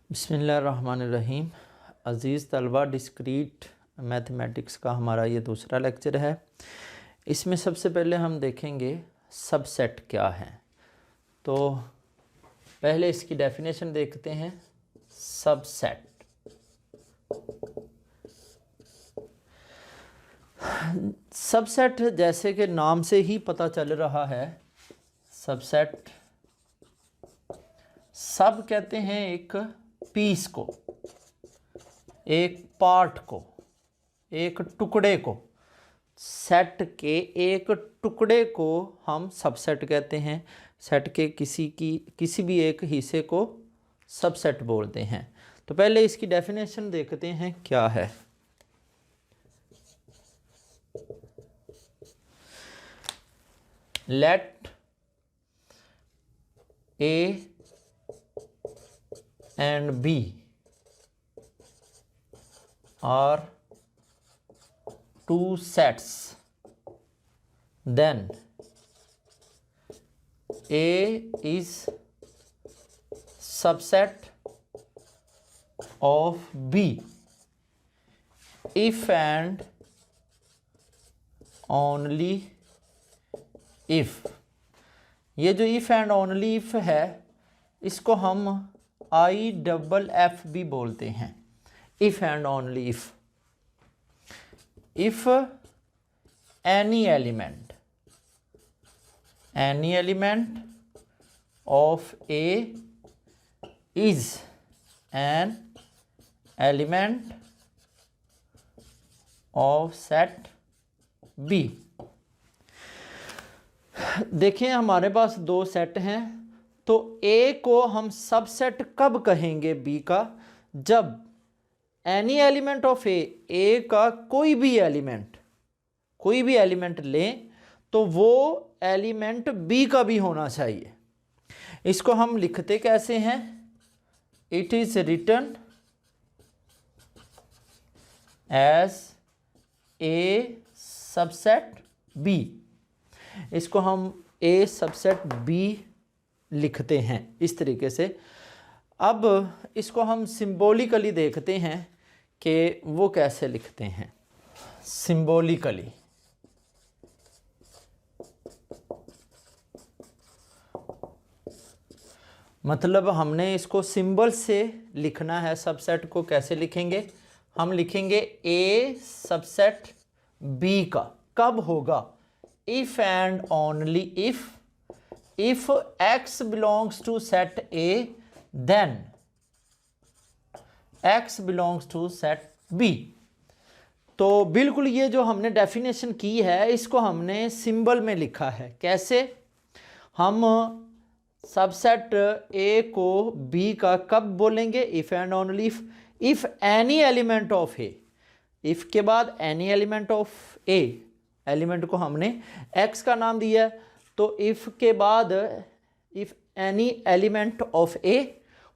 बिस्मिल्लाहिर्रहमानिर्रहीम। अज़ीज़ तलबा, discrete mathematics का हमारा ये दूसरा लेक्चर है। इसमें सबसे पहले हम देखेंगे सबसेट क्या है। तो पहले इसकी डेफिनेशन देखते हैं। सबसेट सबसेट जैसे कि नाम से ही पता चल रहा है, सबसेट सब कहते हैं एक पीस को, एक पार्ट को, एक टुकड़े को। सेट के एक टुकड़े को हम सबसेट कहते हैं। सेट के किसी भी एक हिस्से को सबसेट बोलते हैं। तो पहले इसकी डेफिनेशन देखते हैं क्या है। Let A and B are two sets, then A is subset of B if and only if। ये जो if and only if है, इसको हम IFF भी बोलते हैं। if and only if any element of A is an element of set B। देखें, हमारे पास दो सेट हैं, तो A को हम सबसेट कब कहेंगे B का? जब एनी एलिमेंट ऑफ ए का कोई भी एलिमेंट लें तो वो एलिमेंट बी का भी होना चाहिए। इसको हम लिखते कैसे हैं? It is written as A subset B. इसको हम ए सबसेट बी लिखते हैं इस तरीके से। अब इसको हम सिंबॉलिकली देखते हैं कि वो कैसे लिखते हैं। सिंबॉलिकली मतलब हमने इसको सिंबल से लिखना है। सबसेट को कैसे लिखेंगे? हम लिखेंगे ए सबसेट बी का कब होगा? If and only if X belongs to set A then x belongs to set B। तो बिल्कुल ये जो हमने डेफिनेशन की है, इसको हमने सिंबल में लिखा है। कैसे? हम सबसेट A को B का कब बोलेंगे? If and only if any element of A। If के बाद any element of A, element को हमने x का नाम दिया है, तो इफ के बाद if any element of A,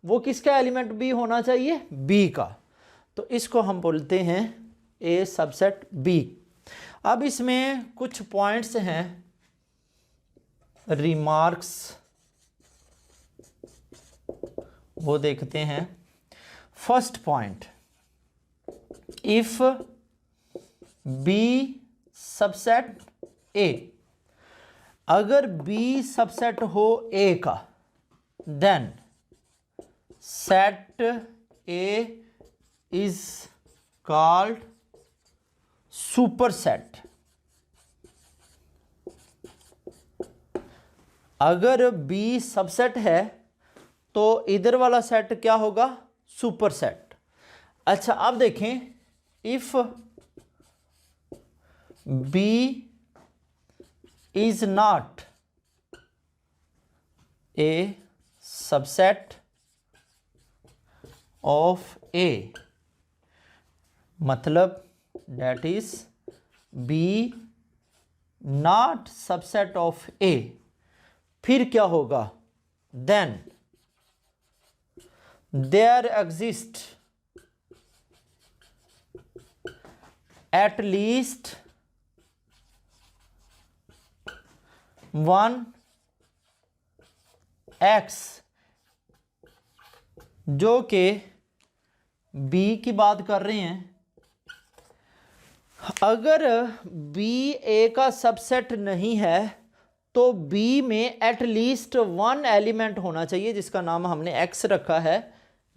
वो किसका एलिमेंट बी होना चाहिए? बी का। तो इसको हम बोलते हैं ए सबसेट बी। अब इसमें कुछ पॉइंट्स हैं, रिमार्क्स, वो देखते हैं। First point, if B subset A, अगर बी सबसेट हो ए का, then set A is called superset। अगर B सबसेट है तो इधर वाला सेट क्या होगा? सुपरसेट। अच्छा, अब देखें, if B is not a subset of A, मतलब that is B not subset of A, फिर क्या होगा? Then there exist at least one X जो कि बी की बात कर रहे हैं, अगर बी ए का सबसेट नहीं है तो बी में एटलीस्ट वन एलिमेंट होना चाहिए जिसका नाम हमने एक्स रखा है।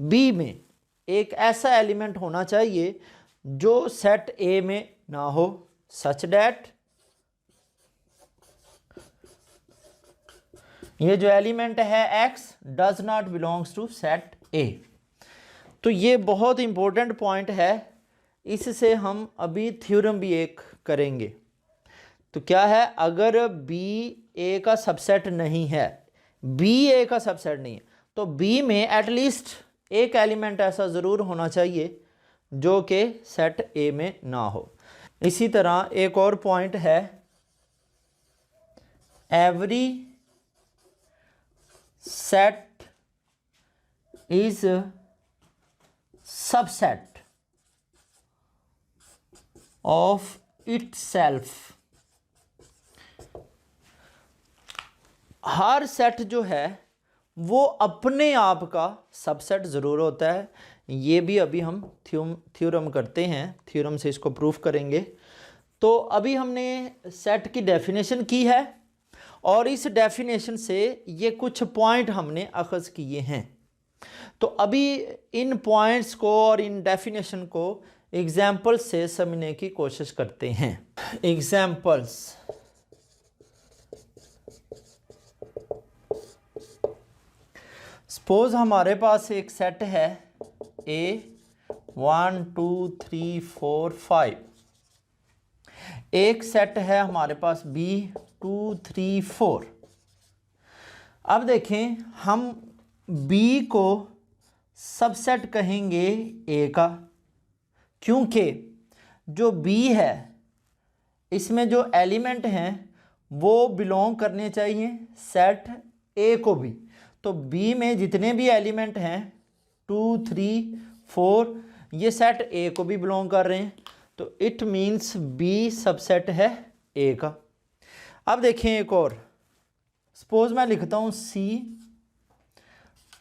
बी में एक ऐसा एलिमेंट होना चाहिए जो सेट ए में ना हो, सच डैट ये जो एलिमेंट है X does not belongs to set A. तो ये बहुत इंपॉर्टेंट पॉइंट है, इससे हम अभी थ्योरम भी एक करेंगे। तो क्या है, अगर बी ए का सबसेट नहीं है, बी ए का सबसेट नहीं है, तो बी में एटलीस्ट एक एलिमेंट ऐसा ज़रूर होना चाहिए जो कि सेट ए में ना हो। इसी तरह एक और पॉइंट है, every set is subset of itself. Her set जो है वो अपने आप का सबसेट ज़रूर होता है। ये भी अभी हम थ्योरम करते हैं, थ्योरम से इसको प्रूफ करेंगे। तो अभी हमने सेट की डेफिनेशन की है और इस डेफिनेशन से ये कुछ पॉइंट हमने अखज़ किए हैं। तो अभी इन पॉइंट्स को और इन डेफिनेशन को एग्जाम्पल से समझने की कोशिश करते हैं। एग्जाम्पल्स, सपोज हमारे पास एक सेट है ए 1 2 3 4 5, एक सेट है हमारे पास बी 2 3 4। अब देखें, हम बी को सबसेट कहेंगे ए का, क्योंकि जो बी है इसमें जो एलिमेंट हैं वो बिलोंग करने चाहिए सेट ए को भी। तो बी में जितने भी एलिमेंट हैं 2 3 4 ये सेट ए को भी बिलोंग कर रहे हैं, तो इट मीन्स बी सबसेट है ए का। अब देखें एक और, सपोज मैं लिखता हूँ सी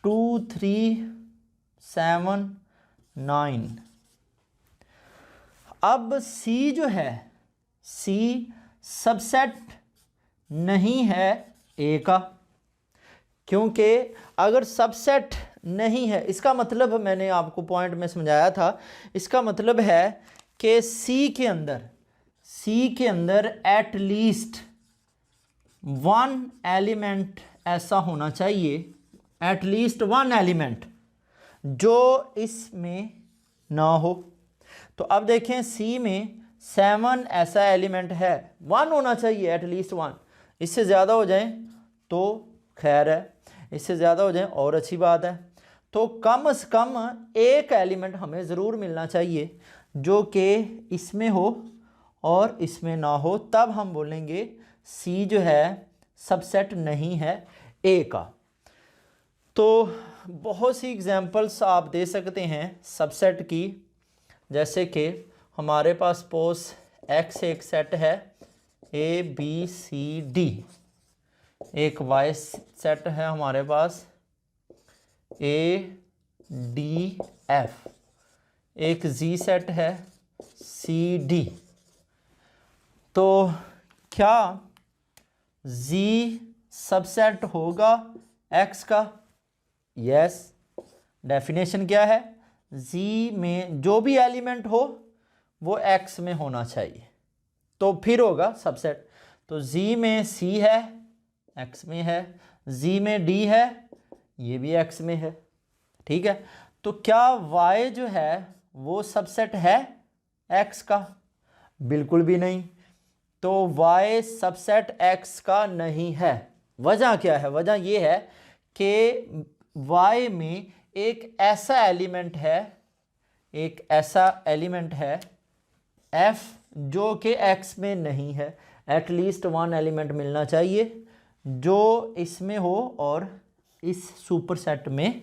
2 3 7 9। अब सी जो है, सी सबसेट नहीं है ए का, क्योंकि अगर सबसेट नहीं है इसका मतलब, मैंने आपको पॉइंट में समझाया था, इसका मतलब है कि सी के अंदर एट लीस्ट वन एलिमेंट ऐसा होना चाहिए, एट लीस्ट वन एलिमेंट जो इसमें ना हो। तो अब देखें सी में 7 ऐसा एलिमेंट है, 1 होना चाहिए, एट लीस्ट 1। इससे ज़्यादा हो जाए तो खैर है, इससे ज़्यादा हो जाए और अच्छी बात है। तो कम से कम एक एलिमेंट हमें ज़रूर मिलना चाहिए जो कि इसमें हो और इसमें ना हो, तब हम बोलेंगे सी जो है सबसेट नहीं है ए का। तो बहुत सी एग्जांपल्स आप दे सकते हैं सबसेट की, जैसे कि हमारे पास सपोज एक्स एक सेट है ए बी सी डी, एक वाई सेट है हमारे पास ए डी एफ, एक जी सेट है सी डी। तो क्या जी सबसेट होगा एक्स का? यस। डेफिनेशन क्या है? जी में जो भी एलिमेंट हो वो एक्स में होना चाहिए, तो फिर होगा सबसेट। तो जी में सी है, एक्स में है, जी में डी है, ये भी एक्स में है, ठीक है। तो क्या y जो है वो सबसेट है x का? बिल्कुल भी नहीं। तो y सबसेट x का नहीं है। वजह क्या है? वजह ये है कि y में एक ऐसा एलिमेंट है, f जो कि x में नहीं है। एटलीस्ट वन एलिमेंट मिलना चाहिए जो इसमें हो और इस सुपर सेट में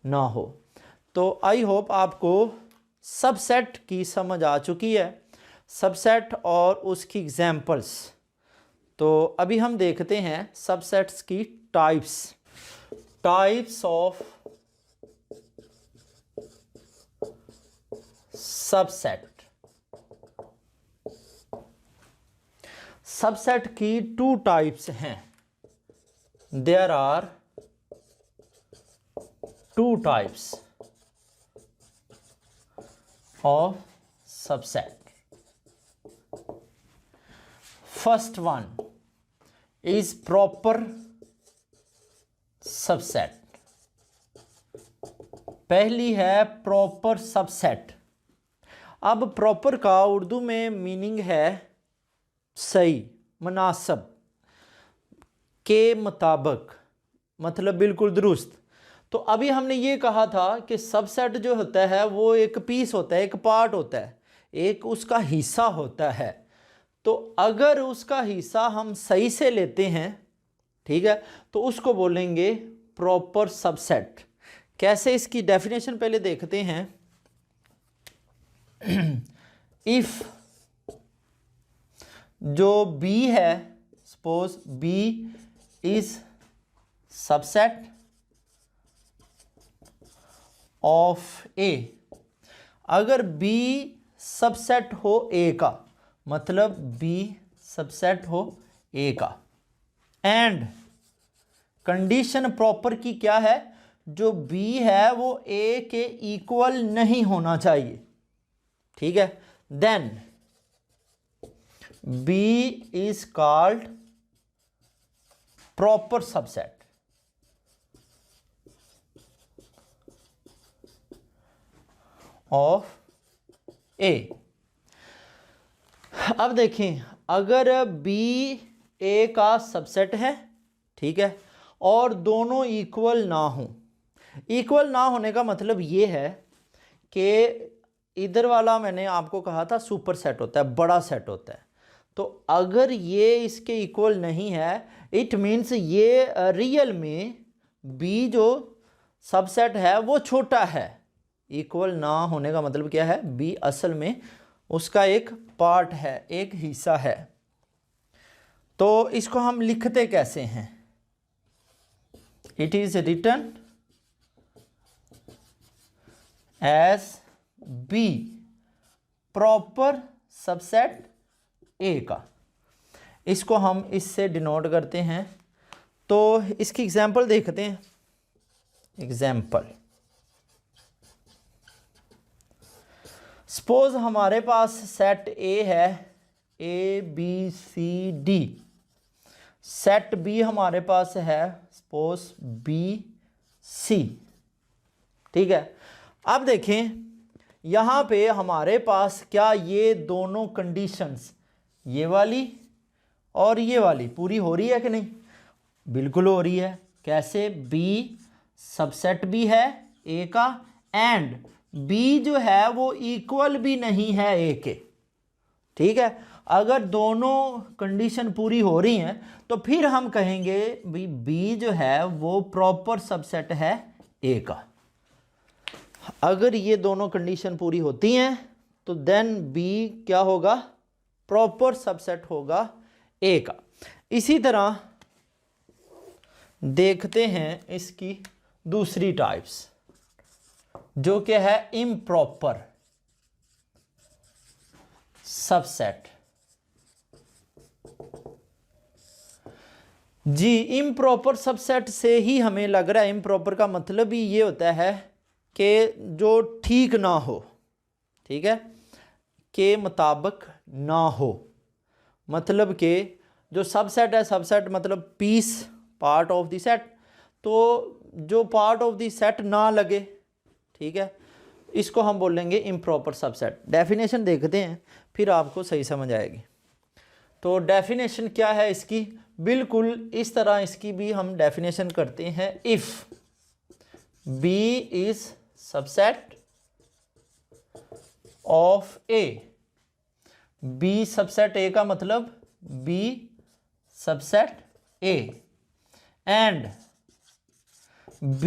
ना हो। तो आई होप आपको सबसेट की समझ आ चुकी है, सबसेट और उसकी एग्जाम्पल्स। तो अभी हम देखते हैं सबसेट्स की टाइप्स ऑफ सबसेट। सबसेट की 2 टाइप्स हैं। There are 2 types of subset. First one is proper subset. पहली है प्रॉपर सबसेट। अब प्रॉपर का उर्दू में मीनिंग है सही, मुनासिब, के मुताबिक, मतलब बिल्कुल दुरुस्त। तो अभी हमने ये कहा था कि सबसेट जो होता है वो एक पीस होता है, एक पार्ट होता है, एक उसका हिस्सा होता है। तो अगर उसका हिस्सा हम सही से लेते हैं, ठीक है, तो उसको बोलेंगे प्रॉपर सबसेट। कैसे, इसकी डेफिनेशन पहले देखते हैं। इफ जो B है, suppose B is subset of A। अगर B सबसेट हो A का, मतलब B सबसेट हो A का, एंड कंडीशन प्रॉपर की क्या है, जो B है वो A के इक्वल नहीं होना चाहिए, ठीक है, then B is called proper subset of A। अब देखें, अगर B A का सबसेट है, ठीक है, और दोनों इक्वल ना हो। इक्वल ना होने का मतलब ये है कि इधर वाला मैंने आपको कहा था सुपर सेट होता है, बड़ा सेट होता है। तो अगर ये इसके इक्वल नहीं है, इट मीन्स ये रियल में B जो सबसेट है वो छोटा है। इक्वल ना होने का मतलब क्या है, B असल में उसका एक पार्ट है, एक हिस्सा है। तो इसको हम लिखते कैसे हैं, it is written as B proper subset A का। इसको हम इससे डिनोट करते हैं। तो इसकी एग्जांपल देखते हैं। एग्जांपल, सपोज हमारे पास सेट A है, A B C D। Set B हमारे पास है सपोज B C, ठीक है। अब देखें यहाँ पे हमारे पास क्या ये दोनों कंडीशंस, ये वाली और ये वाली, पूरी हो रही है कि नहीं? बिल्कुल हो रही है। कैसे? B सबसेट भी है A का, एंड B जो है वो इक्वल भी नहीं है A के, ठीक है। अगर दोनों कंडीशन पूरी हो रही हैं तो फिर हम कहेंगे भाई B जो है वो प्रॉपर सबसेट है A का। अगर ये दोनों कंडीशन पूरी होती हैं तो देन B क्या होगा, प्रॉपर सबसेट होगा A का। इसी तरह देखते हैं इसकी दूसरी टाइप्स, जो कि है इम्प्रॉपर सबसेट। जी, इम्प्रॉपर सबसेट से ही हमें लग रहा है, इम्प्रॉपर का मतलब ही ये होता है कि जो ठीक ना हो, ठीक है, के मुताबिक ना हो। मतलब कि जो सबसेट है, सबसेट मतलब piece, part of the set, तो जो पार्ट ऑफ द सेट ना लगे, ठीक है, इसको हम बोलेंगे इम्प्रॉपर सबसेट। डेफिनेशन देखते हैं फिर आपको सही समझ आएगी। तो डेफिनेशन क्या है इसकी, बिल्कुल इस तरह इसकी भी हम डेफिनेशन करते हैं। If B is subset of A, B subset A का मतलब B subset A, and B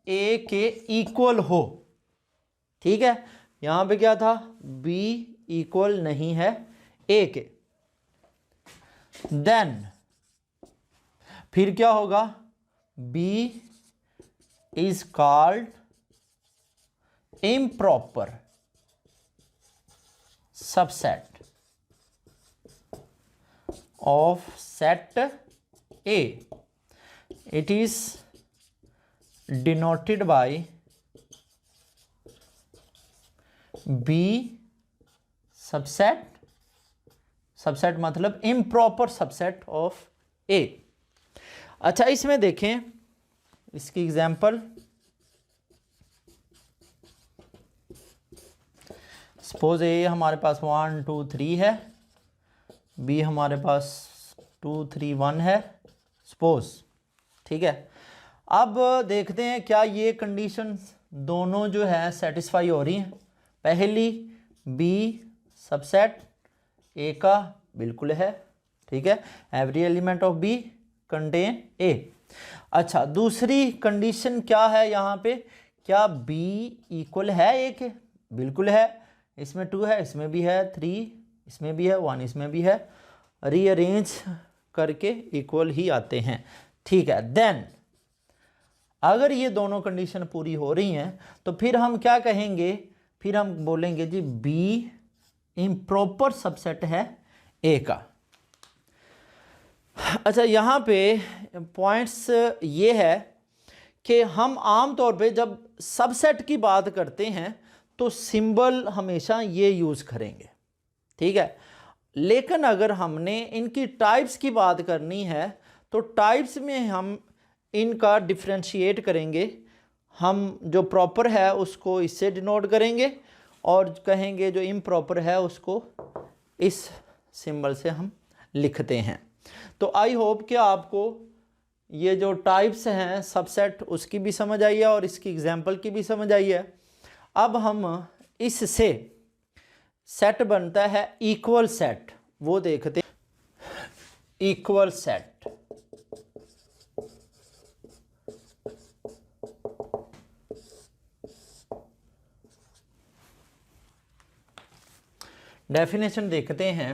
A के इक्वल हो, ठीक है। यहां पे क्या था, B इक्वल नहीं है A के, देन फिर क्या होगा, B is called improper subset of set A, it is denoted by B subset, subset मतलब इम्प्रॉपर सबसेट ऑफ ए। अच्छा, इसमें देखें इसकी एग्जांपल, सपोज ए हमारे पास 1 2 3 है, बी हमारे पास 2 3 1 है सपोज, ठीक है। अब देखते हैं क्या ये कंडीशन दोनों जो है सेटिस्फाई हो रही हैं। पहली, बी सबसेट ए का बिल्कुल है, ठीक है, every element of B contain A. अच्छा, दूसरी कंडीशन क्या है यहाँ पे, क्या बी इक्वल है ए के? बिल्कुल है, इसमें 2 है, इसमें भी है 3, इसमें भी है 1, इसमें भी है, रीअरेंज करके इक्वल ही आते हैं, ठीक है। देन अगर ये दोनों कंडीशन पूरी हो रही हैं तो फिर हम क्या कहेंगे, फिर हम बोलेंगे जी बी इम्प्रॉपर सबसेट है ए का। अच्छा, यहाँ पे पॉइंट्स ये है कि हम आम तौर पे जब सबसेट की बात करते हैं तो सिंबल हमेशा ये यूज़ करेंगे, ठीक है। लेकिन अगर हमने इनकी टाइप्स की बात करनी है तो टाइप्स में हम इनका डिफ्रेंशिएट करेंगे। हम जो प्रॉपर है उसको इससे डिनोट करेंगे और कहेंगे जो इम्प्रॉपर है उसको इस सिंबल से हम लिखते हैं। तो आई होप कि आपको ये जो टाइप्स हैं सबसेट उसकी भी समझ आई है और इसकी एग्जांपल की भी समझ आई है। अब हम इससे सेट बनता है इक्वल सेट, वो देखते हैं। इक्वल सेट, डेफिनेशन देखते हैं।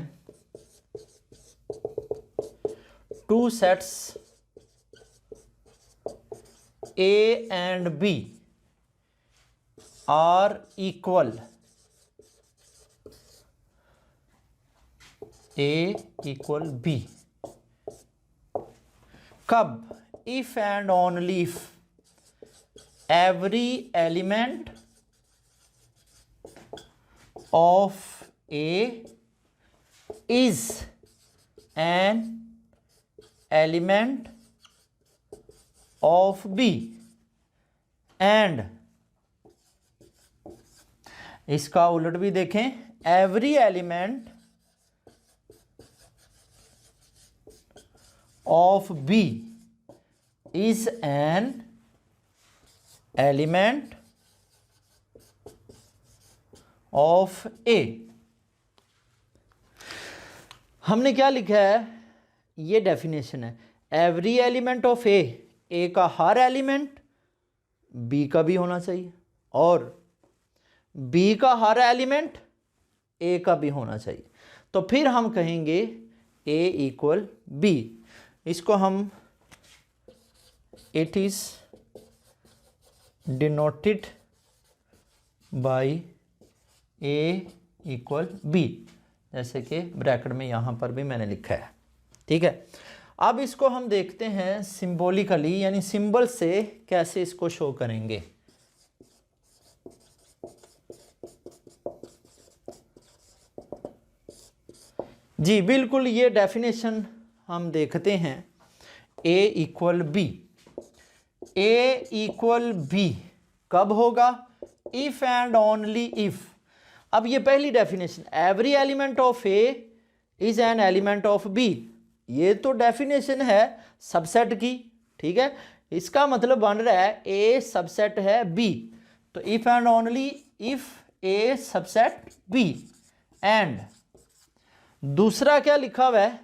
Two sets A and B are equal, A equal B कब? If and only if every element of A is an element of B and इसका उलट भी देखें, every element of B is an element of A। हमने क्या लिखा है, ये डेफिनेशन है, एवरी एलिमेंट ऑफ ए का हर एलिमेंट बी का भी होना चाहिए और बी का हर एलिमेंट ए का भी होना चाहिए। तो फिर हम कहेंगे ए इक्वल बी। इसको हम it is denoted by A equal B, जैसे कि ब्रैकेट में यहाँ पर भी मैंने लिखा है, ठीक है। अब इसको हम देखते हैं सिंबॉलिकली, यानी सिंबल से कैसे इसको शो करेंगे। जी बिल्कुल, ये डेफिनेशन हम देखते हैं। A equal B, A equal B कब होगा? If and only if. अब ये पहली definition, every element of A is an element of B, ये तो डेफिनेशन है सबसेट की, ठीक है। इसका मतलब बन रहा है ए सबसेट है बी, तो if and only if A subset B. And दूसरा क्या लिखा हुआ है,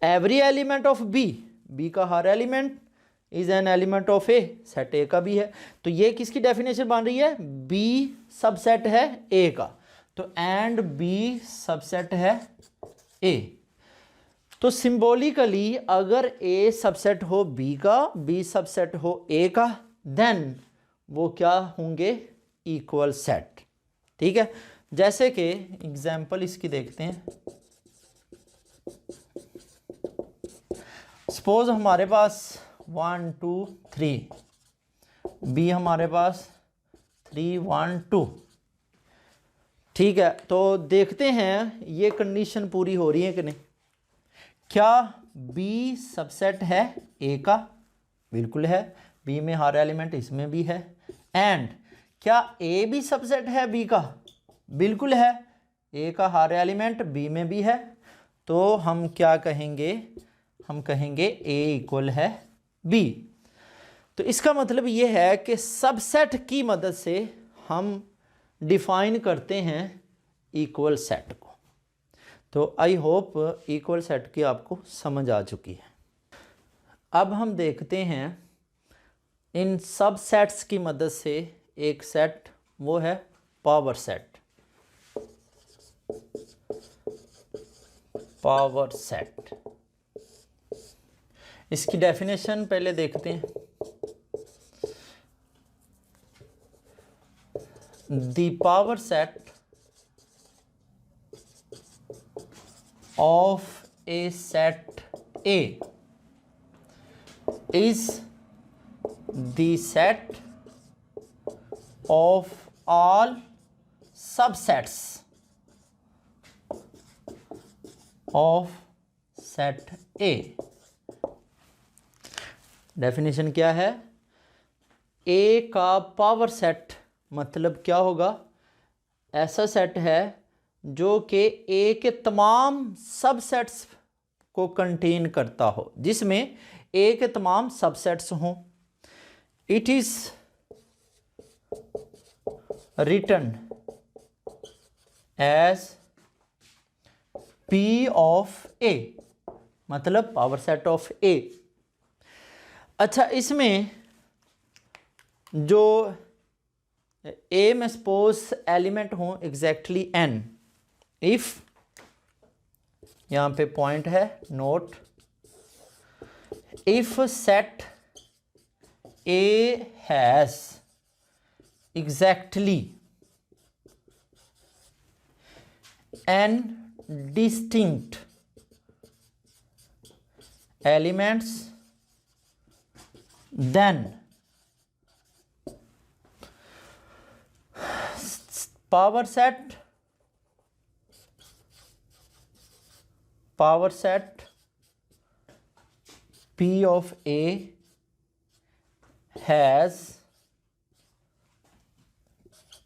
every element of B, B का हर element is an element of A, set A का भी है। तो ये किसकी डेफिनेशन बन रही है? बी सबसेट है ए का, तो एंड बी सबसेट है ए। तो सिंबॉलिकली अगर ए सबसेट हो बी का, बी सबसेट हो ए का, देन वो क्या होंगे? इक्वल सेट, ठीक है। जैसे कि एग्जाम्पल इसकी देखते हैं। सपोज हमारे पास 1 2 3, बी हमारे पास 3 1 2। ठीक है, तो देखते हैं ये कंडीशन पूरी हो रही है कि नहीं। क्या बी सबसेट है ए का? बिल्कुल है, बी में हर एलिमेंट इसमें भी है। एंड क्या ए भी सबसेट है बी का? बिल्कुल है, ए का हर एलिमेंट बी में भी है। तो हम क्या कहेंगे? हम कहेंगे ए इक्वल है बी। तो इसका मतलब ये है कि सबसेट की मदद से हम डिफाइन करते हैं इक्वल सेट को। तो आई होप इक्वल सेट की आपको समझ आ चुकी है। अब हम देखते हैं इन सबसेट्स की मदद से एक सेट, वो है पावर सेट। पावर सेट, इसकी डेफिनेशन पहले देखते हैं। The power set of a set A is the set of all subsets of set A। Definition क्या है? A का पावर सेट मतलब क्या होगा? ऐसा सेट है जो कि ए के तमाम सबसेट्स को कंटेन करता हो, जिसमें ए के तमाम सबसेट्स हों। It is written as P of A, मतलब पावर सेट ऑफ ए। अच्छा, इसमें जो ए में सपोज एलिमेंट हों एग्जैक्टली एन। इफ, यहां पे पॉइंट है note, if set A has exactly N distinct elements, then power set P of A has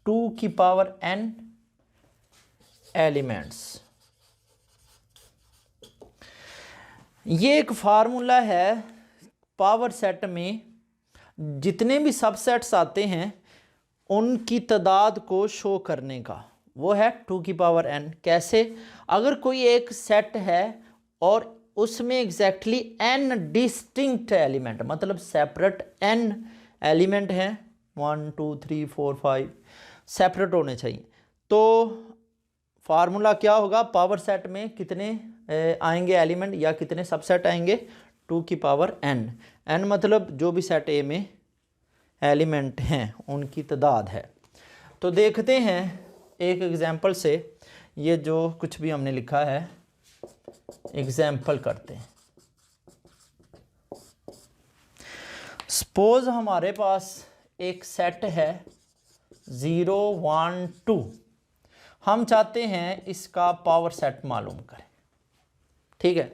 2 की पावर n एलिमेंट्स। ये एक फार्मूला है पावर सेट में जितने भी सबसेट्स आते हैं उनकी तादाद को शो करने का, वो है 2 की पावर n। कैसे? अगर कोई एक सेट है और उसमें एग्जैक्टली n डिस्टिंक्ट एलिमेंट, मतलब सेपरेट n एलिमेंट हैं, 1 2 3 4 5 सेपरेट होने चाहिए, तो फार्मूला क्या होगा? पावर सेट में कितने आएंगे एलिमेंट या कितने सबसेट आएंगे? 2 की पावर n। n मतलब जो भी सेट ए में एलिमेंट हैं उनकी तादाद है। तो देखते हैं एक एग्जाम्पल से, ये जो कुछ भी हमने लिखा है एग्जाम्पल करते हैं। सपोज हमारे पास एक सेट है 0 1 2, हम चाहते हैं इसका पावर सेट मालूम करें। ठीक है,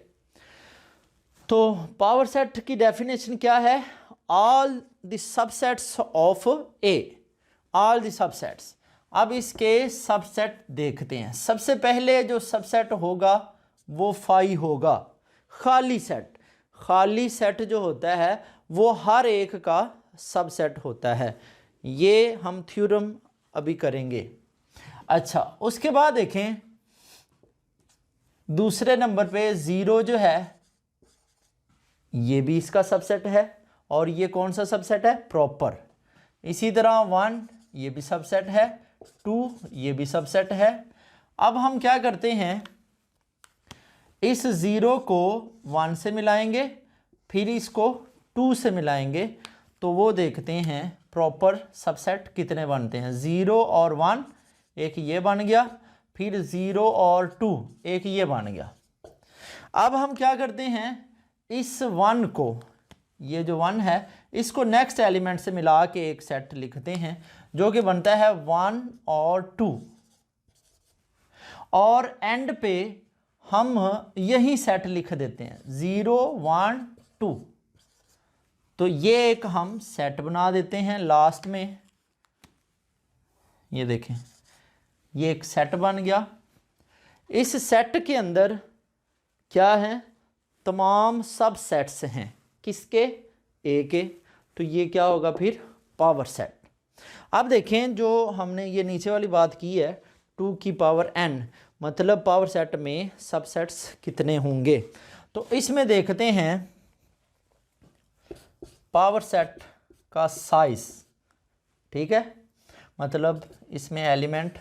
तो पावर सेट की डेफिनेशन क्या है? All the subsets of A, all the subsets. अब इसके सबसेट देखते हैं। सबसे पहले जो सबसेट होगा वो फाई होगा, खाली सेट। खाली सेट जो होता है वो हर एक का सबसेट होता है, ये हम थ्योरम अभी करेंगे। अच्छा, उसके बाद देखें दूसरे नंबर पे 0 जो है ये भी इसका सबसेट है, और ये कौन सा सबसेट है? प्रॉपर। इसी तरह 1 ये भी सबसेट है, 2 ये भी सबसेट है। अब हम क्या करते हैं, इस 0 को 1 से मिलाएंगे, फिर इसको 2 से मिलाएंगे, तो वो देखते हैं प्रॉपर सबसेट कितने बनते हैं। 0 और 1 एक ये बन गया, फिर 0 और 2 एक ये बन गया। अब हम क्या करते हैं, इस 1 को, ये जो 1 है इसको नेक्स्ट एलिमेंट से मिला के एक सेट लिखते हैं जो कि बनता है 1 और 2, और एंड पे हम यही सेट लिख देते हैं 0 1 2। तो ये एक हम सेट बना देते हैं लास्ट में, ये देखें ये एक सेट बन गया। इस सेट के अंदर क्या है, तमाम सब सेट्स हैं, किसके, ए के। तो ये क्या होगा फिर, पावर सेट। अब देखें जो हमने ये नीचे वाली बात की है 2 की पावर n, मतलब पावर सेट में सबसेट्स कितने होंगे। तो इसमें देखते हैं पावर सेट का साइज, ठीक है, मतलब इसमें एलिमेंट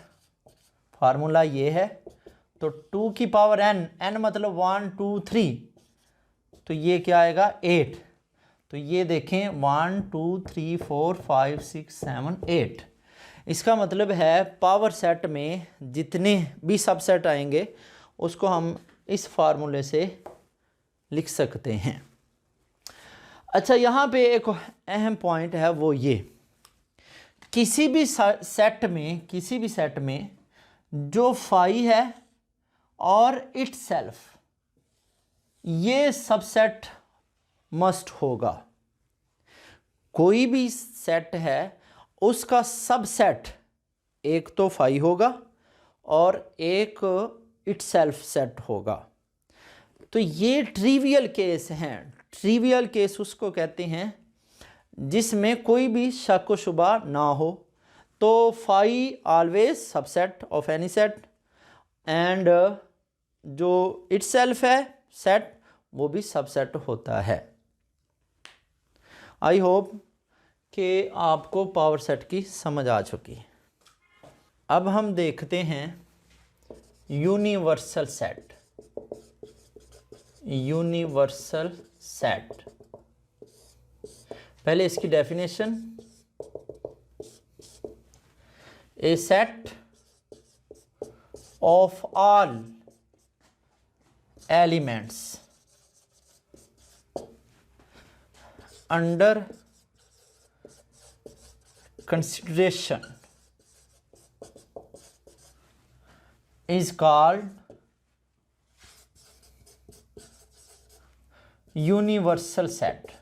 फार्मूला ये है। तो 2 की पावर n, n मतलब 1 2 3, तो ये क्या आएगा 8। तो ये देखें 1 2 3 4 5 6 7 8, इसका मतलब है पावर सेट में जितने भी सबसेट आएंगे उसको हम इस फार्मूले से लिख सकते हैं। अच्छा, यहाँ पे एक अहम पॉइंट है, वो ये, किसी भी सेट में जो फाई है और इटसेल्फ, ये सबसेट मस्ट होगा। कोई भी सेट है उसका सबसेट एक तो फाई होगा और एक इटसेल्फ सेट होगा। तो ये ट्रिवियल केस हैं। ट्रिवियल केस उसको कहते हैं जिसमें कोई भी शक व शुबा ना हो। तो phi always subset of any set, and जो इटसेल्फ है सेट वो भी सबसेट होता है। आई होप कि आपको पावर सेट की समझ आ चुकी। अब हम देखते हैं यूनिवर्सल सेट। यूनिवर्सल सेट, पहले इसकी definition, A set of all elements under consideration is called universal set.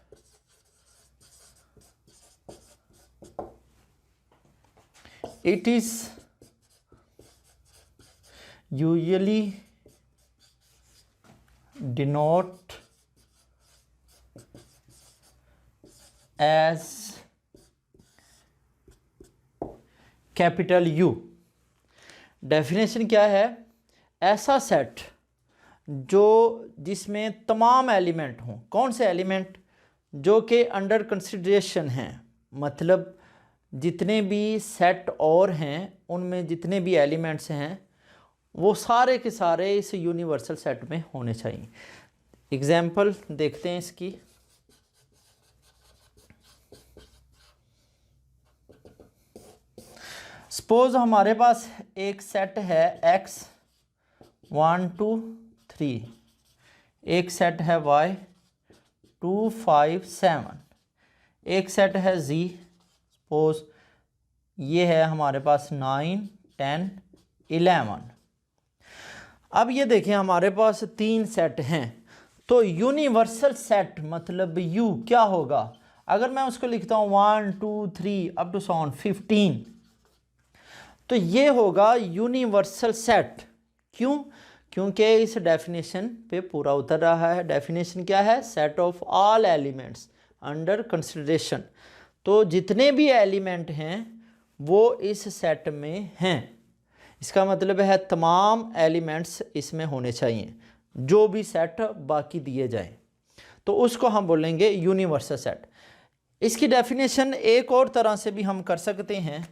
It is usually denoted as capital U। Definition क्या है, ऐसा सेट जो जिसमें तमाम एलिमेंट हों। कौन से एलिमेंट, जो कि अंडर कंसिडरेशन हैं, मतलब जितने भी सेट और हैं उनमें जितने भी एलिमेंट्स हैं वो सारे के सारे इस यूनिवर्सल सेट में होने चाहिए। एग्जाम्पल देखते हैं इसकी। सपोज हमारे पास एक सेट है x 1 2 3, एक सेट है y 2 5 7, एक सेट है z, सपोज ये है हमारे पास 9 10 11। अब ये देखें हमारे पास 3 सेट हैं। तो यूनिवर्सल सेट मतलब U क्या होगा, अगर मैं उसको लिखता हूँ 1 2 3 अप टू 15, तो ये होगा यूनिवर्सल सेट। क्यों, क्योंकि इस डेफिनेशन पे पूरा उतर रहा है। डेफिनेशन क्या है, set of all elements under consideration. तो जितने भी एलिमेंट हैं वो इस सेट में हैं। इसका मतलब है तमाम एलिमेंट्स इसमें होने चाहिए, जो भी सेट बाकी दिए जाएं, तो उसको हम बोलेंगे यूनिवर्सल सेट। इसकी डेफिनेशन एक और तरह से भी हम कर सकते हैं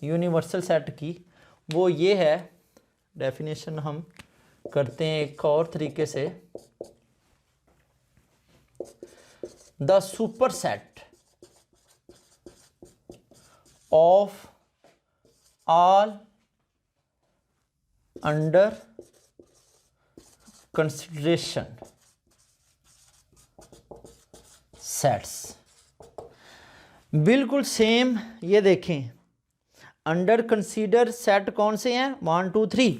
यूनिवर्सल सेट की, वो ये है, डेफिनेशन हम करते हैं एक और तरीके से। The super set of all under consideration sets. बिल्कुल सेम, ये देखें अंडर कंसीडर सेट कौन से हैं, 1 2 3,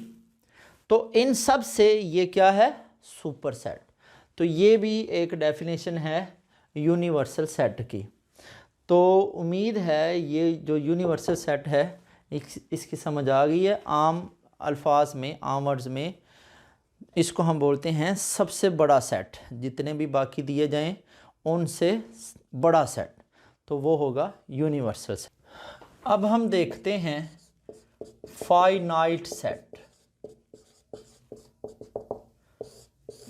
तो इन सब से ये क्या है, सुपर सेट। तो ये भी एक डेफिनेशन है यूनिवर्सल सेट की। तो उम्मीद है ये जो यूनिवर्सल सेट है इसकी समझ आ गई है। आम अल्फाज में, आम वर्ड्स में इसको हम बोलते हैं सबसे बड़ा सेट, जितने भी बाकी दिए जाएं उनसे बड़ा सेट, तो वो होगा यूनिवर्सल सेट। अब हम देखते हैं फाइनाइट सेट।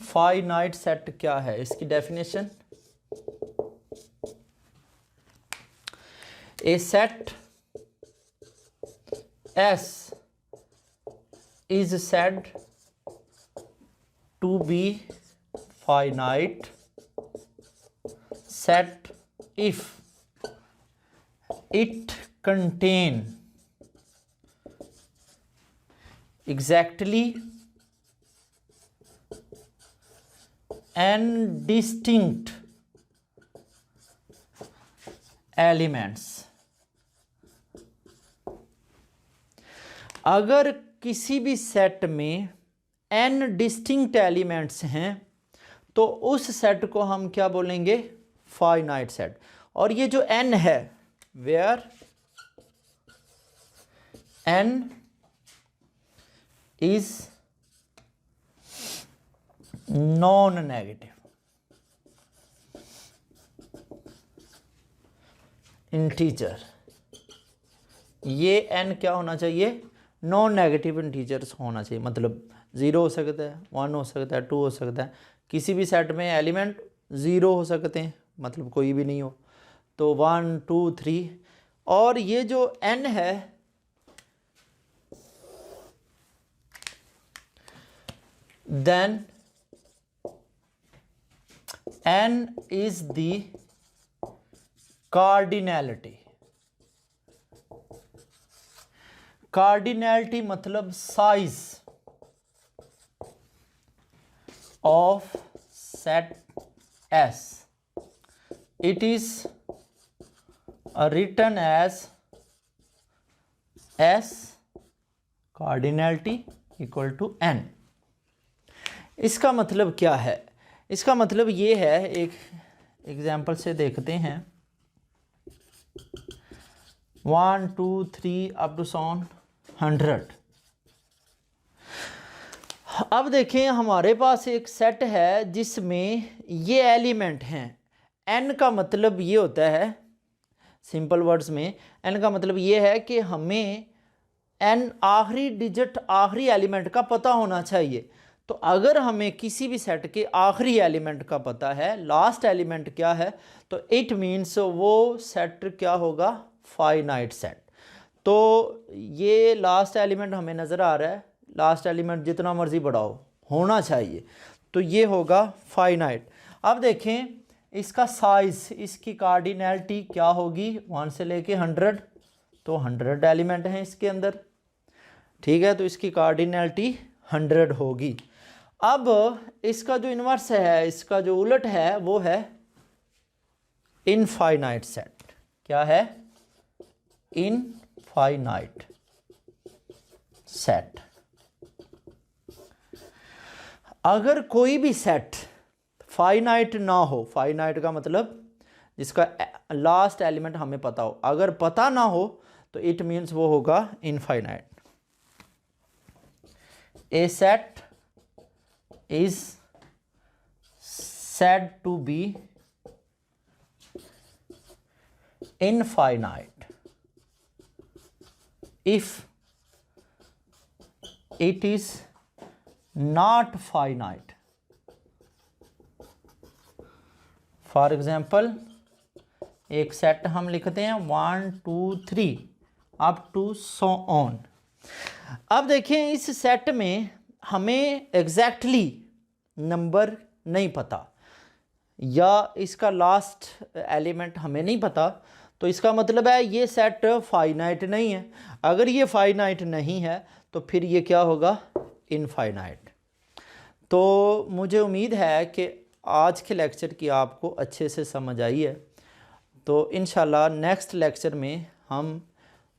फाइनाइट सेट क्या है, इसकी definition, A set S is said to be finite set if it contain exactly and distinct elements। अगर किसी भी सेट में n डिस्टिंक्ट एलिमेंट्स हैं तो उस सेट को हम क्या बोलेंगे, फाइनाइट सेट। और ये जो n है, where n is non negative integer, ये n क्या होना चाहिए, नॉन नेगेटिव इंटीजर्स होना चाहिए। मतलब 0 हो सकता है, 1 हो सकता है, 2 हो सकता है। किसी भी सेट में एलिमेंट 0 हो सकते हैं, मतलब कोई भी नहीं हो, तो 1 2 3। और ये जो n है, then n is the cardinality. Cardinality मतलब size of set S। It is written as S cardinality equal to n। इसका मतलब क्या है, इसका मतलब ये है, एक एग्जाम्पल से देखते हैं। 1 2 3 अप टू 100। अब देखें हमारे पास एक सेट है जिसमें ये एलिमेंट हैं। n का मतलब ये होता है, सिंपल वर्ड्स में n का मतलब ये है कि हमें n आखिरी डिजिट, आखिरी एलिमेंट का पता होना चाहिए। तो अगर हमें किसी भी सेट के आखिरी एलिमेंट का पता है, लास्ट एलिमेंट क्या है, तो इट मीन्स वो सेट क्या होगा, फाइनाइट सेट। तो ये लास्ट एलिमेंट हमें नज़र आ रहा है, लास्ट एलिमेंट जितना मर्जी बड़ा होना चाहिए, तो ये होगा फाइनाइट। अब देखें इसका साइज, इसकी कार्डिनैलिटी क्या होगी, 1 से लेके 100, तो 100 एलिमेंट हैं इसके अंदर, ठीक है, तो इसकी कार्डिनैलिटी 100 होगी। अब इसका जो इन्वर्स है, इसका जो उलट है, वो है इनफाइनाइट सेट। क्या है, इनफाइनाइट सेट। अगर कोई भी सेट फाइनाइट ना हो, फाइनाइट का मतलब जिसका लास्ट एलिमेंट हमें पता हो, अगर पता ना हो तो इट मीन्स वो होगा infinite. A set is said to be infinite if it is not finite। For example एक सेट हम लिखते हैं 1 2 3 अप टू सो ऑन। अब देखें इस सेट में हमें एग्जैक्टली नंबर नहीं पता, या इसका लास्ट एलिमेंट हमें नहीं पता, तो इसका मतलब है ये सेट फाइनाइट नहीं है। अगर ये फाइनाइट नहीं है तो फिर ये क्या होगा, इनफाइनाइट। तो मुझे उम्मीद है कि आज के लेक्चर की आपको अच्छे से समझ आई है। तो इंशाल्लाह नेक्स्ट लेक्चर में हम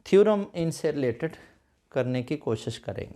थ्योरम इनसे रिलेटेड करने की कोशिश करेंगे।